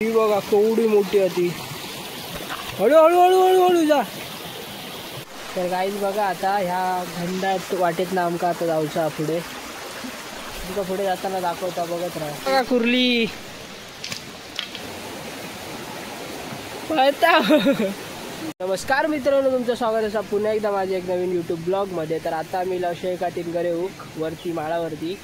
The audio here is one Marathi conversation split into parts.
ही बघा केवढी मोठी होती. हळू हळू हळू हळू हळू जा. तर गाईज बघा आता ह्या घंडात वाटेत ना आमका आता जाऊचा पुढे. तुमका पुढे जाताना दाखवता बघत राहा. बघा कुर्ली पळता. नमस्कार मित्रांनो, तुमचं स्वागत आहे पुन्हा एकदा माझ्या एक नवीन यूट्यूब ब्लॉगमध्ये. तर आता आम्ही लवशे काटीन करे वरती माळावरती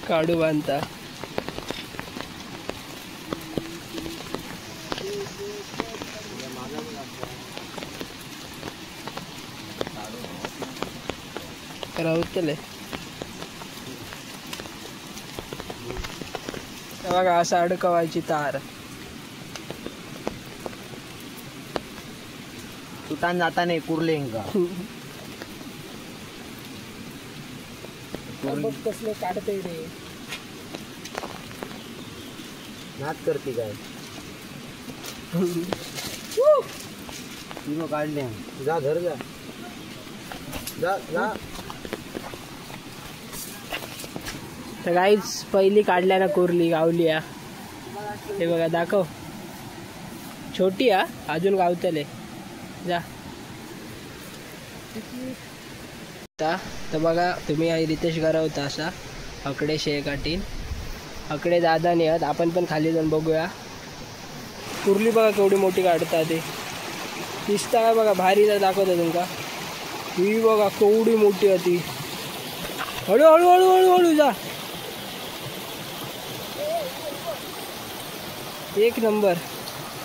काढू बांधता. राहतले बघा असं अडकवायची तार. तुटान जाता नाही कुर्ले कसले काढते रे. नाच करते काय तीन काढले. जा धर जा जा जा. तर गाईच पहिली काढल्या ना कुर्ली गावली. हे बघा दाखव. छोटी अजून गावतले जा. तर बघा तुम्ही रितेश गरवता असा अकडे शे काटीन अकडे दादा नाही आहेत. आपण पण खाली जाऊन बघूया. कुर्ली बघा केवढी मोठी काढता ते दिसता का बघा. भारी दाखवतो तुमका. ही बघा केवढी मोठी होती. हळू हळू हळू हळू हळू जा. एक नंबर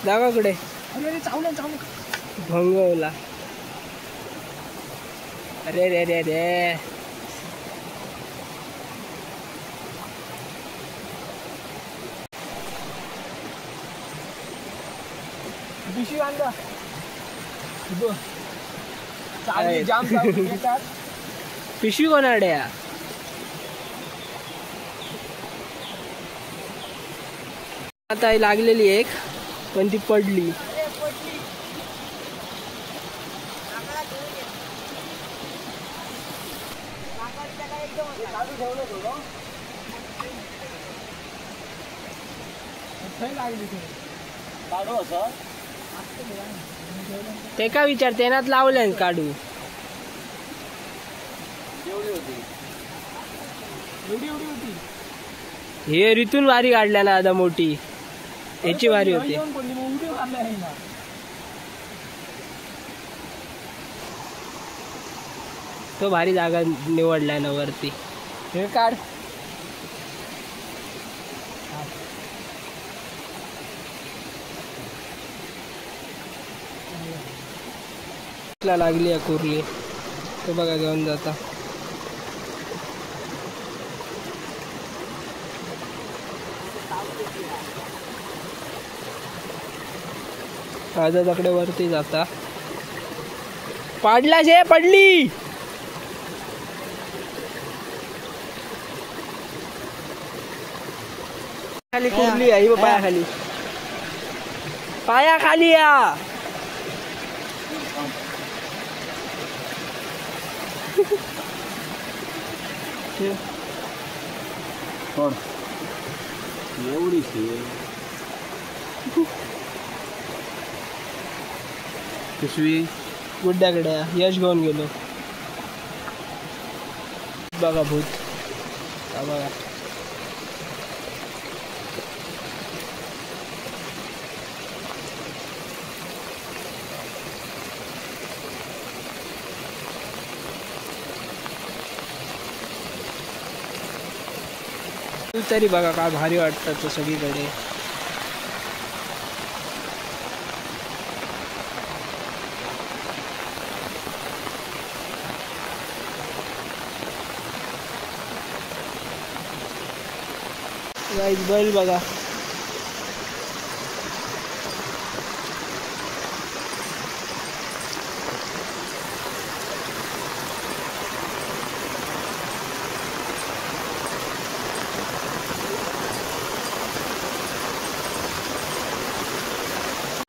दागाकडे भंगवला. अरे रे रे रे. पिशवी आणला पिशवी कोणाड्या. आता लागलेली एक पण ती पडली. ते का विचार तेनात लावलं काढू. हे ऋतून वारी काढल्या ना आता मोठी. याची वारी होती. तो भारी जागा निवडलाय ना वरती. हे काढ. लागली कुर्ली तो बघा घेऊन जाता. माझ्या तकडे वरती जाता. पाडला जे पडली. खाली कुर्ली आहे पायाखाली. पायाखाली या. एवढी पिशवी गुड्ड्याकडे यश घेऊन गेलो. बघा भूत बघा. तरी बघा काय भारी वाटतं सगळीकडे. बैल बघा.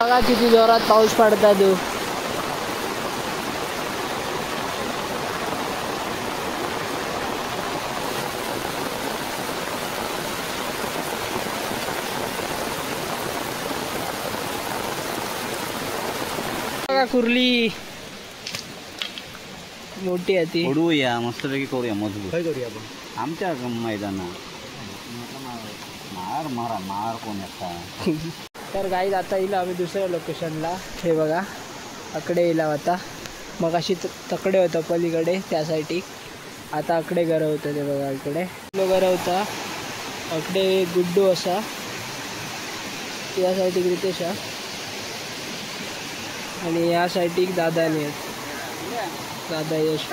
बघा किती जोरात पाऊस पडता तो. बघा कुर्ली मोठी आहे ती. उडवूया मस्तपैकी करूया मजबूत. काय करूया आपण आमच्या मैदानात मार मारा मार कोण येता. तर गाईज आता येईल आम्ही दुसऱ्या लोकेशनला. हे बघा अकडे येईल आता. मग अशी तकडे होतं पलीकडे त्यासाठी. आता अकडे घर होतं ते बघा इकडे घर होता. अकडे गुड्डू असा या साईडीक रितेश आणि या साईडीक दादा आहेत. दादा यश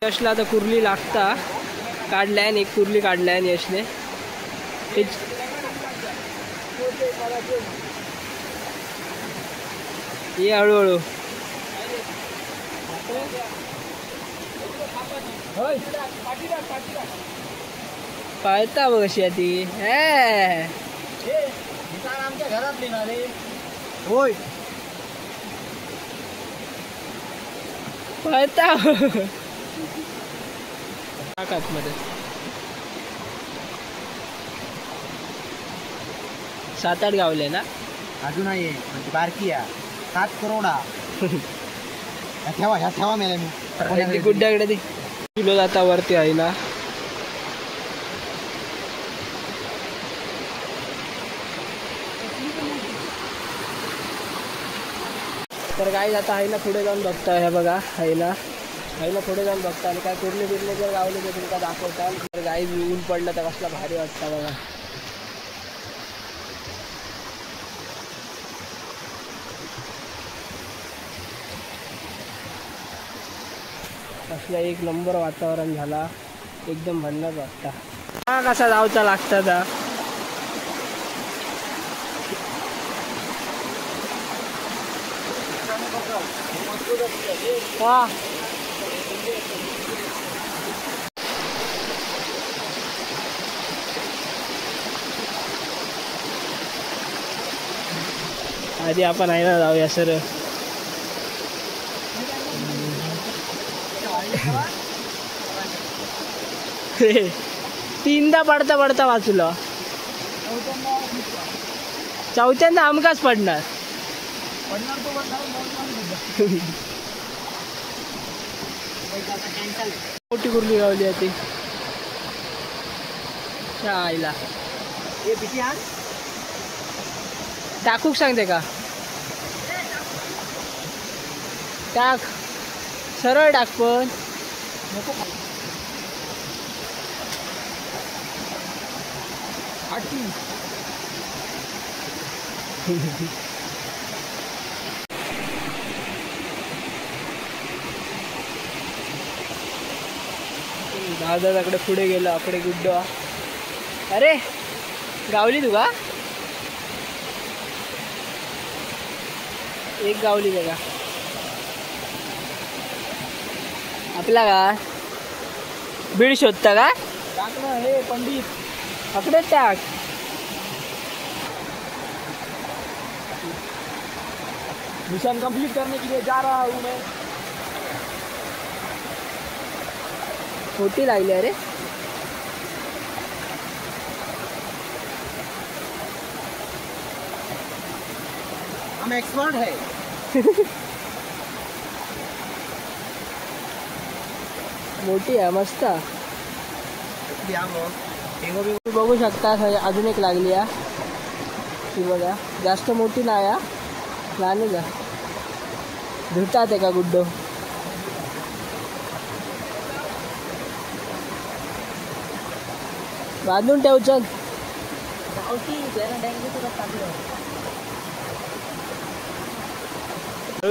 यशला आता कुर्ली लागता. काढल्यान एक कुर्ली काढल्यान यशने. ये हळूहळू पाळता बघ अशी ती. आमच्या घरातली ना रे. होय पाळता मध्ये 7-8 गावले ना अजून आहे म्हणजे बारकी आहे. 7 करोडा ह्या ठेवा मेला मी गुड्ड्याकडे ते किलो जाता वरती आहे ना. तर गाईज आता आईला पुढे जाऊन बघता. हे बघा आईला पुढे जाऊन बघता आणि काय कुर्ली बिर्ली जर गावले तर तुमका दाखवता. तर गाईज ऊन पडलं तर कसला भारी वाटतं बघा. असला एक नंबर वातावरण झाला. एकदम भन्नाट वाटता. हा कसा जाऊचा लागता ता. हा आधी आपण आहे ना जाऊया सर. तीनदा पडता पडता वाचलो. चौथ्यांदा आमकाच पडणार. मोठी कुर्ली गावली आहे ती. आईला टाकूक सांगते का. टाक सरळ टाक पण दादाकडे पुढे गेलो. आकडे गुड्डो. अरे गावली तू का. एक गावली बघा आपला का. बीड शोधता का. टाकलं हे पंडित अकडे टाक. मिशन कंप्लीट करने के लिए जा रहा हूँ मैं. मोठी लागली अरे. हम एक्सपर्ट है. मोठी आहे मस्त. बघू शकता अजून एक लागली आहे ती बघा. जास्त मोठी नाही आहे लहानच आहे. धुतात आहे का गुड्डो. बांधून ठेव चल.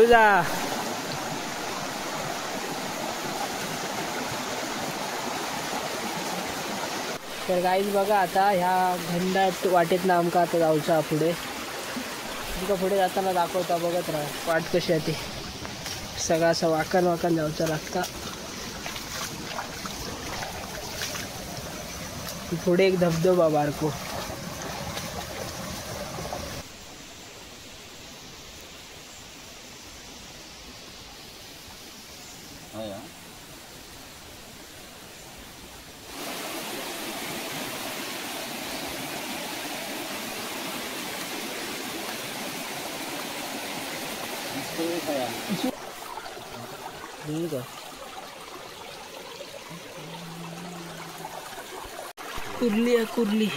जा तर गाईज बघा आता ह्या घंडाट वाटेतनं आमका आता जाऊचा पुढे. तुमका पुढे जाताना दाखवता बघत राहा वाट कशी आहे ती. सगळं असं वाकण वाकण जाऊचा लागता. पुढे एक धबधबा बारको. कुर्ली आहे कुर्ली.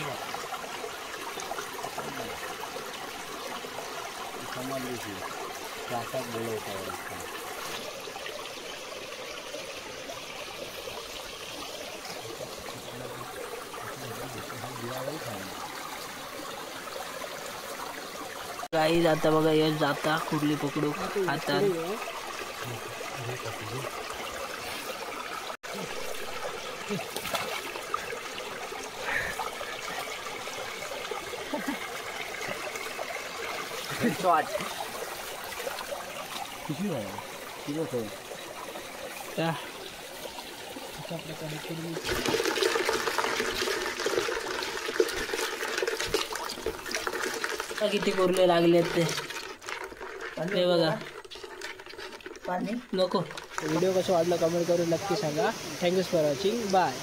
गाई जाता बघा, यश जाता कुर्ली पकडू हातात. किती कुर्ले लागले ते बघा. नको. व्हिडिओ कसं वाटलं कमेंट करून नक्की सांगा. Thank you for watching. बाय.